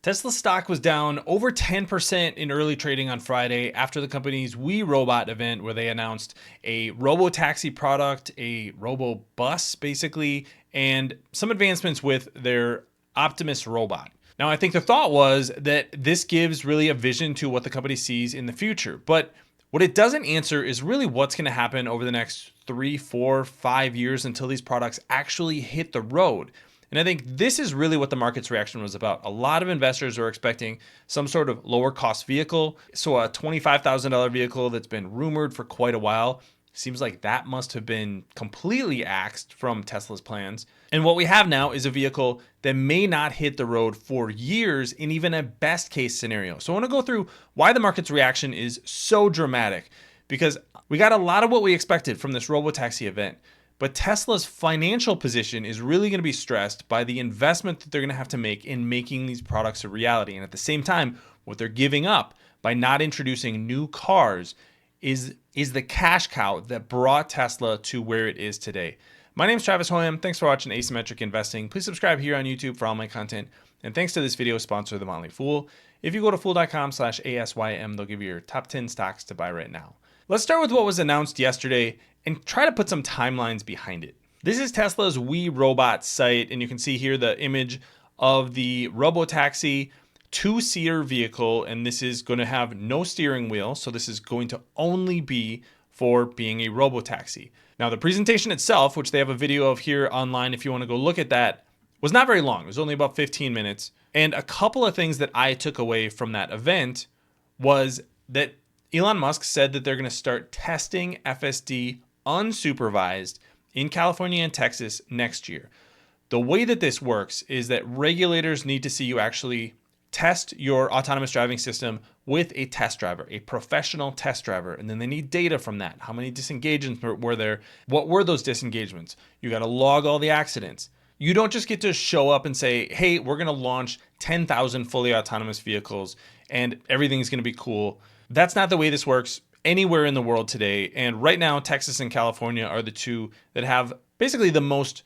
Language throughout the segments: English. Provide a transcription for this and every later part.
Tesla stock was down over 10% in early trading on Friday after the company's We Robot event, where they announced a robo-taxi product, a robo-bus basically, and some advancements with their Optimus robot. Now, I think the thought was that this gives really a vision to what the company sees in the future. But what it doesn't answer is really what's going to happen over the next 3, 4, 5 years until these products actually hit the road. And I think this is really what the market's reaction was about. A lot of investors are expecting some sort of lower cost vehicle. So a $25,000 vehicle that's been rumored for quite a while, seems like that must have been completely axed from Tesla's plans. And what we have now is a vehicle that may not hit the road for years in even a best case scenario. So I want to go through why the market's reaction is so dramatic, because we got a lot of what we expected from this robotaxi event. But Tesla's financial position is really going to be stressed by the investment that they're going to have to make in making these products a reality. And at the same time, what they're giving up by not introducing new cars is the cash cow that brought Tesla to where it is today. My name is Travis Hoyam. Thanks for watching Asymmetric Investing. Please subscribe here on YouTube for all my content. And thanks to this video sponsor, The Motley Fool. If you go to fool.com/ASYM, they'll give you your top 10 stocks to buy right now. Let's start with what was announced yesterday and try to put some timelines behind it. This is Tesla's We Robot site, and you can see here the image of the robotaxi two-seater vehicle, and this is going to have no steering wheel, so this is going to only be for being a robotaxi. Now, the presentation itself, which they have a video of here online if you want to go look at that, was not very long. It was only about 15 minutes. And a couple of things that I took away from that event was that Elon Musk said that they're going to start testing FSD unsupervised in California and Texas next year. The way that this works is that regulators need to see you actually test your autonomous driving system with a test driver, a professional test driver, and then they need data from that. How many disengagements were there? What were those disengagements? You got to log all the accidents. You don't just get to show up and say, hey, we're going to launch 10,000 fully autonomous vehicles and everything's going to be cool. That's not the way this works anywhere in the world today. And right now, Texas and California are the two that have basically the most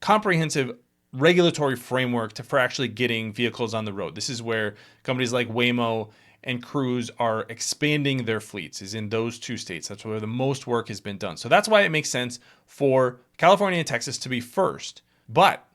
comprehensive regulatory framework for actually getting vehicles on the road. This is where companies like Waymo and Cruise are expanding their fleets, is in those two states. That's where the most work has been done. So that's why it makes sense for California and Texas to be first. But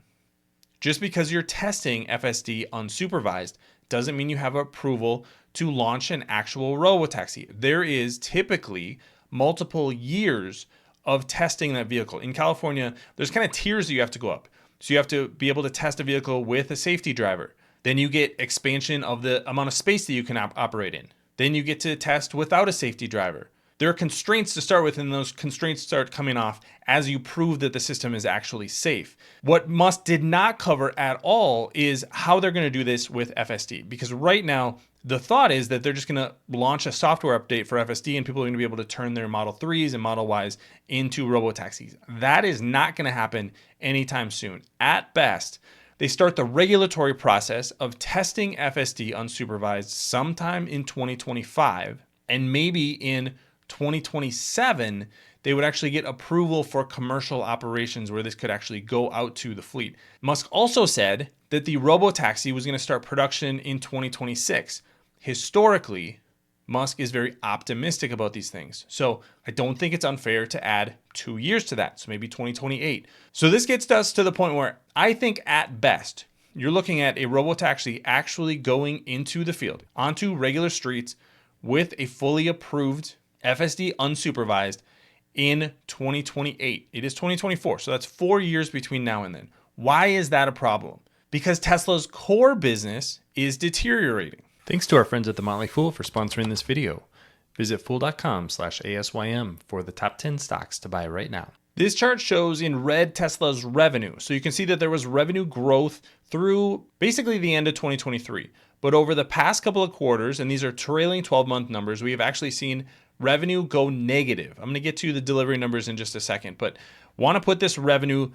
just because you're testing FSD unsupervised doesn't mean you have approval to launch an actual robotaxi. There is typically multiple years of testing that vehicle. In California, there's kind of tiers that you have to go up. So you have to be able to test a vehicle with a safety driver. Then you get expansion of the amount of space that you can operate in. Then you get to test without a safety driver. There are constraints to start with, and those constraints start coming off as you prove that the system is actually safe. What Musk did not cover at all is how they're going to do this with FSD, because right now, the thought is that they're just going to launch a software update for FSD and people are going to be able to turn their Model 3s and Model Ys into robotaxis. That is not going to happen anytime soon. At best, they start the regulatory process of testing FSD unsupervised sometime in 2025, and maybe in 2027, they would actually get approval for commercial operations where this could actually go out to the fleet. Musk also said that the robotaxi was going to start production in 2026. Historically, Musk is very optimistic about these things. So I don't think it's unfair to add 2 years to that. So maybe 2028. So this gets us to the point where I think at best, you're looking at a robotaxi actually going into the field, onto regular streets with a fully approved FSD unsupervised in 2028. It is 2024. So that's 4 years between now and then. Why is that a problem? Because Tesla's core business is deteriorating. Thanks to our friends at The Motley Fool for sponsoring this video. Visit fool.com/ASYM for the top 10 stocks to buy right now. This chart shows in red Tesla's revenue. So you can see that there was revenue growth through basically the end of 2023. But over the past couple of quarters, and these are trailing 12-month numbers, we have actually seen revenue go negative. I'm going to get to the delivery numbers in just a second, but want to put this revenue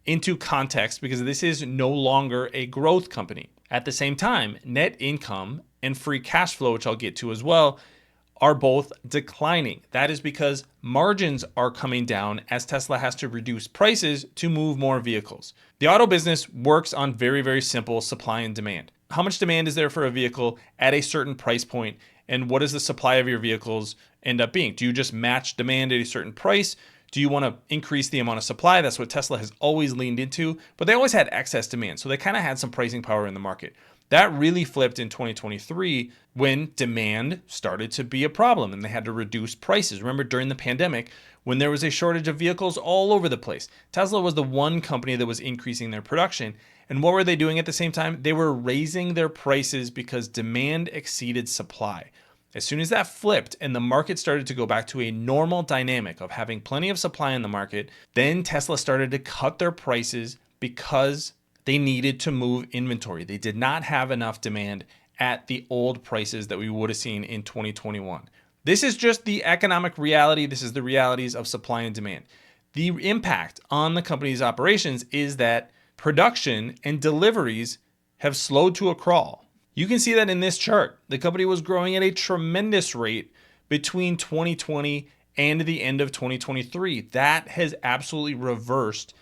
into context because this is no longer a growth company. At the same time, net income and free cash flow, which I'll get to as well, are both declining. That is because margins are coming down as Tesla has to reduce prices to move more vehicles. The auto business works on very, very simple supply and demand. how much demand is there for a vehicle at a certain price point, and what does the supply of your vehicles end up being? Do you just match demand at a certain price? Do you want to increase the amount of supply? That's what Tesla has always leaned into, but they always had excess demand. So they kind of had some pricing power in the market. That really flipped in 2023 when demand started to be a problem and they had to reduce prices. Remember, during the pandemic, when there was a shortage of vehicles all over the place, Tesla was the one company that was increasing their production. And what were they doing at the same time? They were raising their prices because demand exceeded supply. As soon as that flipped and the market started to go back to a normal dynamic of having plenty of supply in the market, then Tesla started to cut their prices because they needed to move inventory. They did not have enough demand at the old prices that we would have seen in 2021. This is just the economic reality. This is the realities of supply and demand. The impact on the company's operations is that production and deliveries have slowed to a crawl. You can see that in this chart. The company was growing at a tremendous rate between 2020 and the end of 2023. That has absolutely reversed.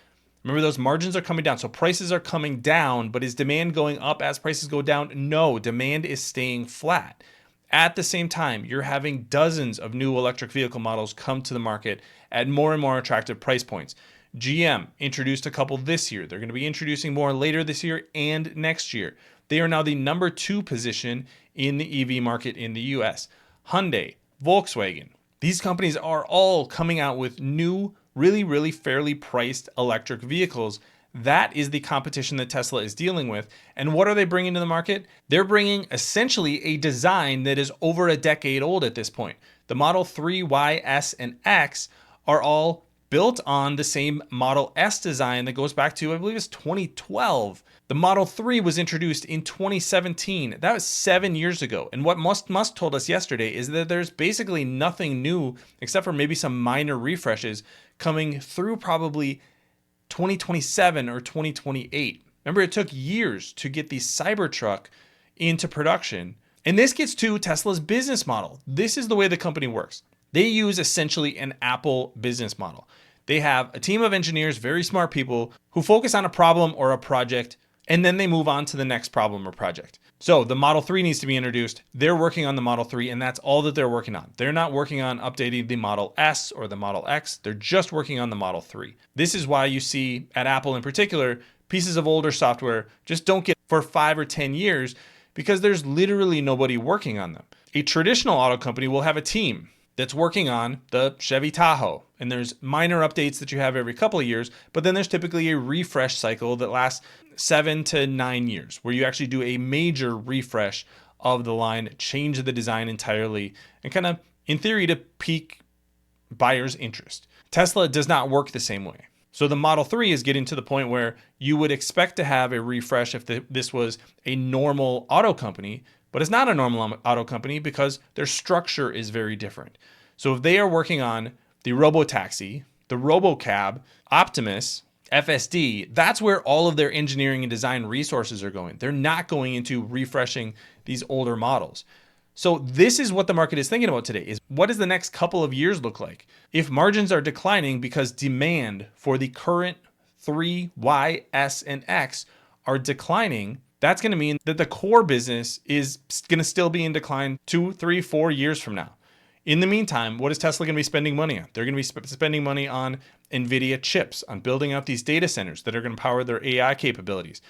Remember, those margins are coming down. So prices are coming down, but is demand going up as prices go down? No, demand is staying flat. At the same time, you're having dozens of new electric vehicle models come to the market at more and more attractive price points. GM introduced a couple this year. They're going to be introducing more later this year and next year. They are now the number 2 position in the EV market in the US. Hyundai, Volkswagen, these companies are all coming out with new, really fairly priced electric vehicles. That is the competition that Tesla is dealing with. And what are they bringing to the market? They're bringing essentially a design that is over a decade old at this point. The Model 3, Y, S, and X are all built on the same Model S design that goes back to, I believe it's 2012. The Model 3 was introduced in 2017. That was 7 years ago. And what Musk told us yesterday is that there's basically nothing new except for maybe some minor refreshes coming through probably 2027 or 2028. Remember, it took years to get the Cybertruck into production. And this gets to Tesla's business model. This is the way the company works. They use essentially an Apple business model. They have a team of engineers, very smart people, who focus on a problem or a project, and then they move on to the next problem or project. So the Model 3 needs to be introduced. They're working on the Model 3, and that's all that they're working on. They're not working on updating the Model S or the Model X. They're just working on the Model 3. This is why you see at Apple in particular, pieces of older software just don't get for 5 or 10 years because there's literally nobody working on them. A traditional auto company will have a team that's working on the Chevy Tahoe. And there's minor updates that you have every couple of years, but then there's typically a refresh cycle that lasts 7 to 9 years, where you actually do a major refresh of the line, change the design entirely, and kind of, in theory, to pique buyers' interest. Tesla does not work the same way. So the Model 3 is getting to the point where you would expect to have a refresh if this was a normal auto company, but it's not a normal auto company because their structure is very different. So if they are working on the Robotaxi, the Robocab, Optimus, FSD, that's where all of their engineering and design resources are going. They're not going into refreshing these older models. So this is what the market is thinking about today, is what does the next couple of years look like? If margins are declining because demand for the current 3, Y, S, and X are declining, that's going to mean that the core business is going to still be in decline 2, 3, 4 years from now. In the meantime, what is Tesla going to be spending money on? They're going to be spending money on NVIDIA chips, on building out these data centers that are going to power their AI capabilities.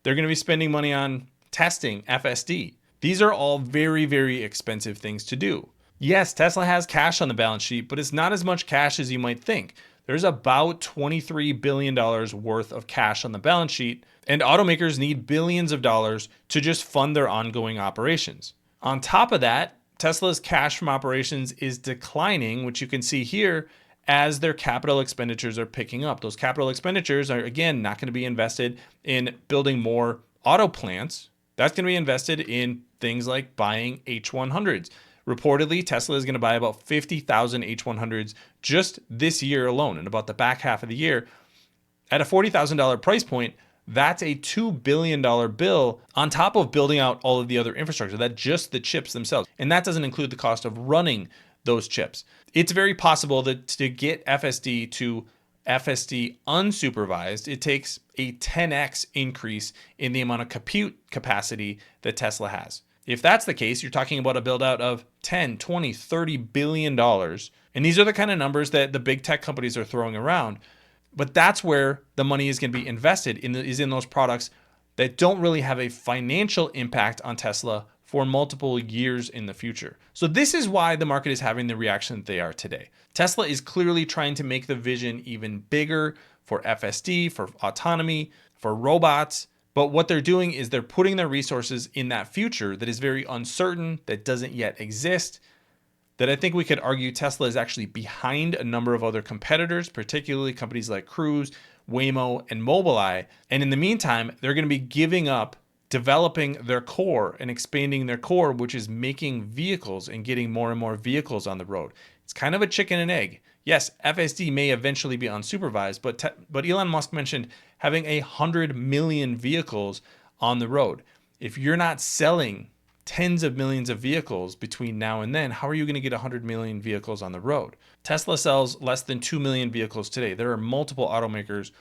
They're going to be spending money on testing FSD. These are all very expensive things to do. Yes, Tesla has cash on the balance sheet, but it's not as much cash as you might think. There's about $23 billion worth of cash on the balance sheet, and automakers need billions of dollars to just fund their ongoing operations. On top of that, Tesla's cash from operations is declining, which you can see here as their capital expenditures are picking up. Those capital expenditures are, again, not going to be invested in building more auto plants. That's going to be invested in things like buying H100s. Reportedly, Tesla is going to buy about 50,000 H100s just this year alone, in about the back half of the year. At a $40,000 price point, that's a $2 billion bill on top of building out all of the other infrastructure. That's just the chips themselves. And that doesn't include the cost of running those chips. It's very possible that to get FSD to FSD unsupervised, it takes a 10x increase in the amount of compute capacity that Tesla has. If that's the case, you're talking about a build out of 10, 20, 30 billion dollars. And these are the kind of numbers that the big tech companies are throwing around. But that's where the money is going to be invested is in those products that don't really have a financial impact on Tesla for multiple years in the future. So this is why the market is having the reaction that they are today. Tesla is clearly trying to make the vision even bigger for FSD, for autonomy, for robots. But what they're doing is they're putting their resources in that future that is very uncertain, that doesn't yet exist, that I think we could argue Tesla is actually behind a number of other competitors, particularly companies like Cruise, Waymo, and Mobileye. And in the meantime, they're going to be giving up developing their core and expanding their core, which is making vehicles and getting more and more vehicles on the road. It's kind of a chicken and egg. Yes, FSD may eventually be unsupervised, but Elon Musk mentioned having 100 million vehicles on the road. If you're not selling tens of millions of vehicles between now and then, how are you going to get 100 million vehicles on the road? Tesla sells less than 2 million vehicles today. There are multiple automakers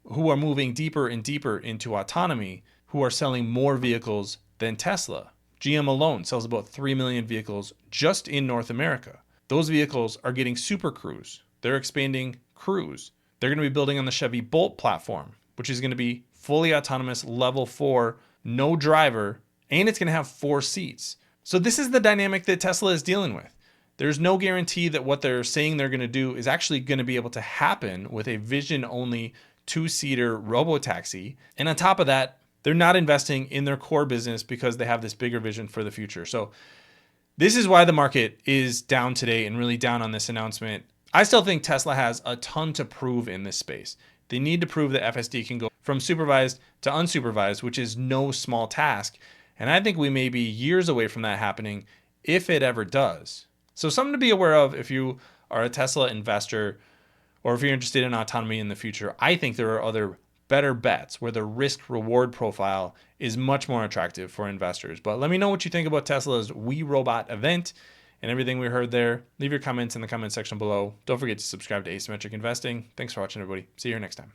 who are moving deeper and deeper into autonomy, who are selling more vehicles than Tesla. GM alone sells about 3 million vehicles just in North America. Those vehicles are getting Super Cruise. They're expanding Cruise. They're going to be building on the Chevy Bolt platform, which is going to be fully autonomous, level 4, no driver, and it's going to have 4 seats. So this is the dynamic that Tesla is dealing with. There's no guarantee that what they're saying they're going to do is actually going to be able to happen with a vision-only 2-seater robotaxi. And on top of that, they're not investing in their core business because they have this bigger vision for the future. So this is why the market is down today and really down on this announcement. I still think Tesla has a ton to prove in this space. They need to prove that FSD can go from supervised to unsupervised, which is no small task. And I think we may be years away from that happening if it ever does. So something to be aware of if you are a Tesla investor or if you're interested in autonomy in the future. I think there are other better bets where the risk reward profile is much more attractive for investors. But let me know what you think about Tesla's We Robot event and everything we heard there. Leave your comments in the comment section below. Don't forget to subscribe to Asymmetric Investing. Thanks for watching, everybody. See you here next time.